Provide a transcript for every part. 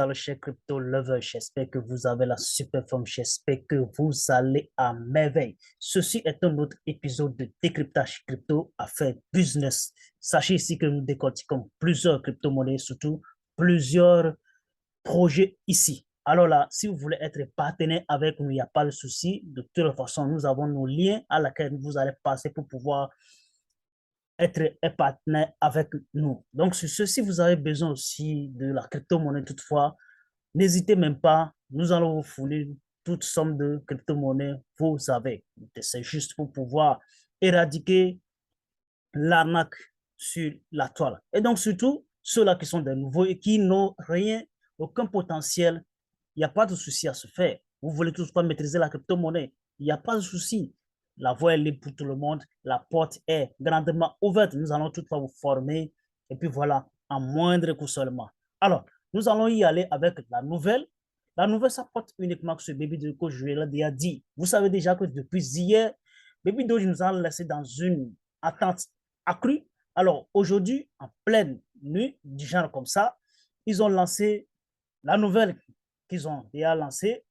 salut, chers crypto lovers. J'espère que vous avez la super forme. J'espère que vous allez à merveille. Ceci est un autre épisode de Décryptage Crypto Affaires Business. Sachez ici que nous décortiquons plusieurs crypto-monnaies, surtout plusieurs projets ici. Alors là, si vous voulez être partenaire avec nous, il n'y a pas de souci. De toute façon, nous avons nos liens à laquelle vous allez passer pour pouvoir être un partenaire avec nous. Donc, sur ce, si vous avez besoin aussi de la crypto-monnaie toutefois, n'hésitez même pas, nous allons vous fournir toute somme de crypto-monnaie, vous savez. C'est juste pour pouvoir éradiquer l'arnaque sur la toile. Et donc, surtout, ceux-là qui sont des nouveaux et qui n'ont rien, aucun potentiel, il n'y a pas de souci à se faire. Vous voulez toutefois maîtriser la crypto-monnaie, il n'y a pas de souci. La voie est libre pour tout le monde, la porte est grandement ouverte. Nous allons toutefois vous former et puis voilà, en moindre coût seulement. Alors, nous allons y aller avec la nouvelle. La nouvelle, ça porte uniquement sur Baby Doge que je l'ai déjà dit. Vous savez déjà que depuis hier, Baby Doge nous a laissé dans une attente accrue. Alors, aujourd'hui, en pleine nuit, du genre comme ça, ils ont lancé la nouvelle qu'ils ont déjà lancée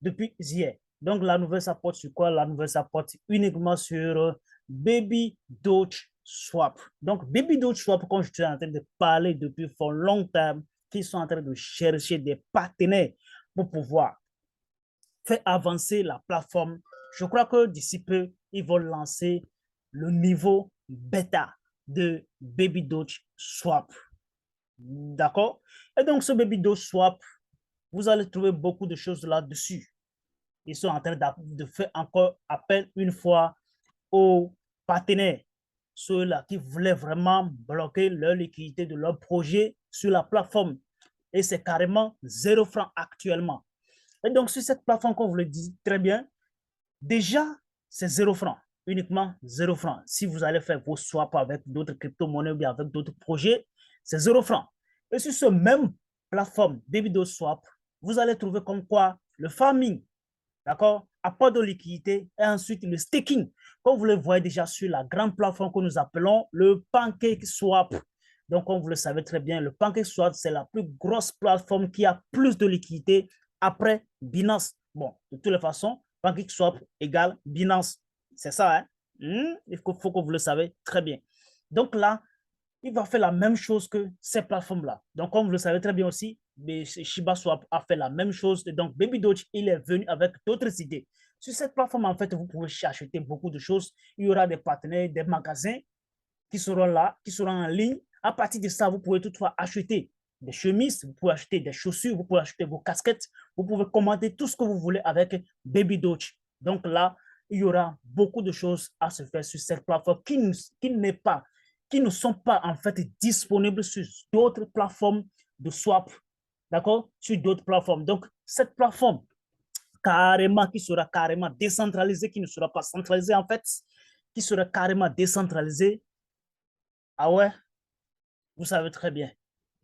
depuis hier. Donc, la nouvelle, ça porte sur quoi? La nouvelle, ça porte uniquement sur Baby Doge Swap. Donc, Baby Doge Swap, comme je suis en train de parler depuis fort longtemps, qu'ils sont en train de chercher des partenaires pour pouvoir faire avancer la plateforme. Je crois que d'ici peu, ils vont lancer le niveau bêta de Baby Doge Swap. D'accord? Et donc, ce Baby Doge Swap, vous allez trouver beaucoup de choses là-dessus. Ils sont en train de faire encore appel une fois aux partenaires, ceux-là qui voulaient vraiment bloquer leur liquidité de leur projet sur la plateforme. Et c'est carrément 0 francs actuellement. Et donc, sur cette plateforme, comme vous le dites très bien, déjà, c'est 0 francs, uniquement 0 francs. Si vous allez faire vos swaps avec d'autres crypto-monnaies ou bien avec d'autres projets, c'est 0 francs. Et sur ce même plateforme, Baby Swap, vous allez trouver comme quoi le farming, d'accord, apport de liquidité et ensuite le staking. Comme vous le voyez déjà sur la grande plateforme que nous appelons le Pancake Swap. Donc, comme vous le savez très bien, le Pancake Swap, c'est la plus grosse plateforme qui a plus de liquidité après Binance. Bon, de toutes les façons, PancakeSwap égale Binance. C'est ça, hein? Il faut que vous le savez très bien. Donc là, il va faire la même chose que ces plateformes-là. Donc, comme vous le savez très bien aussi, Shiba Swap a fait la même chose. Et donc, Baby Doge, il est venu avec d'autres idées. Sur cette plateforme, en fait, vous pouvez acheter beaucoup de choses. Il y aura des partenaires, des magasins qui seront là, qui seront en ligne. À partir de ça, vous pouvez toutefois acheter des chemises, vous pouvez acheter des chaussures, vous pouvez acheter vos casquettes, vous pouvez commander tout ce que vous voulez avec Baby Doge. Donc là, il y aura beaucoup de choses à se faire sur cette plateforme qui ne sont pas en fait disponibles sur d'autres plateformes de swap, d'accord, sur d'autres plateformes. Donc, cette plateforme carrément, qui sera carrément décentralisée, qui ne sera pas centralisée en fait, qui sera carrément décentralisée. Ah ouais, vous savez très bien.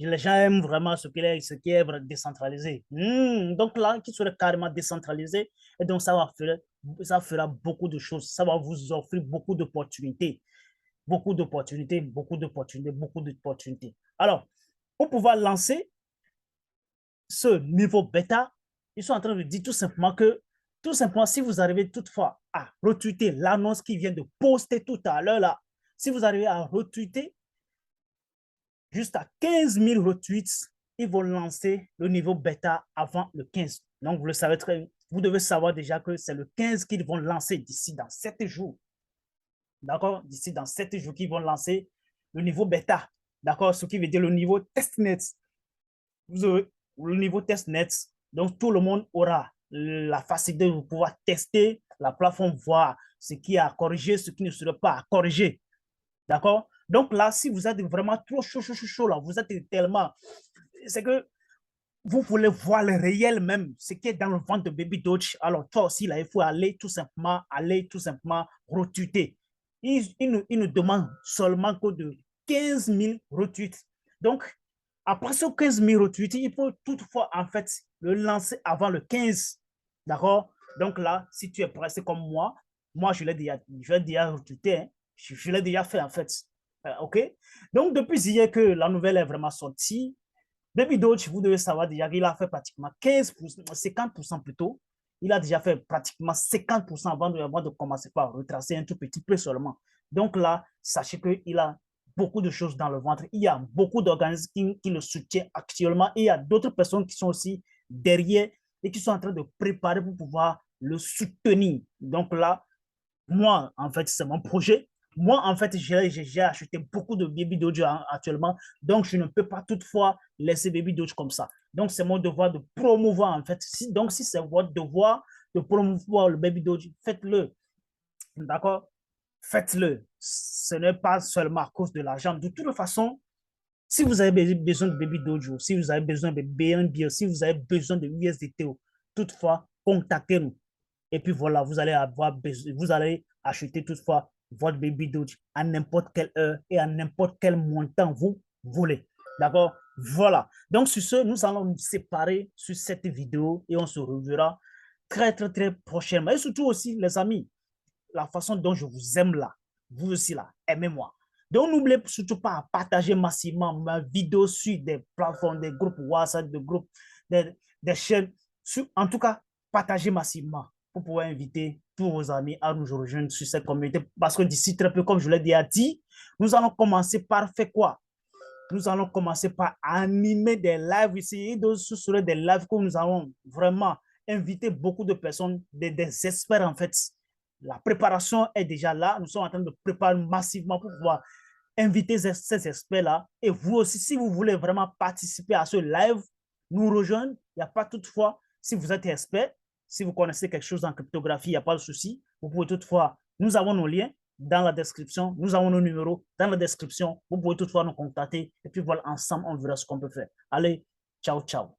Les gens aiment vraiment ce qui est décentralisé. Donc là, qui serait carrément décentralisé, et donc ça fera beaucoup de choses. Ça va vous offrir beaucoup d'opportunités. Beaucoup d'opportunités, beaucoup d'opportunités, beaucoup d'opportunités. Alors, pour pouvoir lancer ce niveau bêta, ils sont en train de dire tout simplement, si vous arrivez toutefois à retweeter l'annonce qui vient de poster tout à l'heure là, si vous arrivez à retweeter juste à 15 000 retweets, ils vont lancer le niveau bêta avant le 15. Donc, vous le savez très bien. Vous devez savoir déjà que c'est le 15 qu'ils vont lancer d'ici dans 7 jours. D'accord? D'ici dans 7 jours qu'ils vont lancer le niveau bêta. D'accord? Ce qui veut dire le niveau testnet. Vous aurez le niveau testnet. Donc, tout le monde aura la facilité de pouvoir tester la plateforme, voir ce qui est à corriger, ce qui ne serait pas à corriger. D'accord? Donc là, si vous êtes vraiment trop chaud, là, vous êtes tellement... C'est que vous voulez voir le réel même, ce qui est dans le ventre de Baby Doge. Alors toi aussi, là, il faut aller tout simplement retweeter. Il nous demande seulement que de 15 000 retweets. Donc, après ce 15 000 retweets, il faut toutefois, en fait, le lancer avant le 15. D'accord? Donc là, si tu es pressé comme moi, je l'ai déjà retweeté, hein. Je l'ai déjà fait, en fait. OK? Donc, depuis hier que la nouvelle est vraiment sortie, Baby Doge, vous devez savoir déjà qu'il a fait pratiquement 15%, 50% plutôt. Il a déjà fait pratiquement 50% avant de commencer par retracer un tout petit peu seulement. Donc là, sachez qu'il a beaucoup de choses dans le ventre. Il y a beaucoup d'organismes qui le soutiennent actuellement et il y a d'autres personnes qui sont aussi derrière et qui sont en train de préparer pour pouvoir le soutenir. Donc là, moi, en fait, c'est mon projet. Moi, en fait, j'ai acheté beaucoup de Baby Doge actuellement, donc je ne peux pas toutefois laisser Baby Doge comme ça. Donc, c'est mon devoir de promouvoir, en fait. Donc, si c'est votre devoir de promouvoir le Baby Doge, faites-le. D'accord? Faites-le. Ce n'est pas seulement à cause de l'argent. De toute façon, si vous avez besoin de Baby Dojo, si vous avez besoin de BNB, si vous avez besoin de USDT, toutefois, contactez-nous. Et puis voilà, vous allez avoir besoin, vous allez acheter toutefois votre Baby Doge à n'importe quelle heure et à n'importe quel montant vous voulez. D'accord? Voilà. Donc, sur ce, nous allons nous séparer sur cette vidéo et on se reverra très, très, très prochainement. Et surtout aussi, les amis, la façon dont je vous aime là, vous aussi là, aimez-moi. Donc, n'oubliez surtout pas à partager massivement ma vidéo sur des plateformes, des groupes WhatsApp, des chaînes. En tout cas, partagez massivement pour pouvoir inviter tous vos amis à nous rejoindre sur cette communauté. Parce que d'ici très peu, comme je l'ai déjà dit, nous allons commencer par faire quoi? Nous allons commencer par animer des lives ici. Et ce seraient des lives où nous allons vraiment inviter beaucoup de personnes, des experts en fait. La préparation est déjà là. Nous sommes en train de préparer massivement pour pouvoir inviter ces experts-là. Et vous aussi, si vous voulez vraiment participer à ce live, nous rejoindre, il n'y a pas toutefois, si vous êtes expert, si vous connaissez quelque chose en cryptographie, il n'y a pas de souci. Vous pouvez toutefois, nous avons nos liens dans la description, nous avons nos numéros dans la description. Vous pouvez toutefois nous contacter et puis voilà, ensemble, on verra ce qu'on peut faire. Allez, ciao, ciao.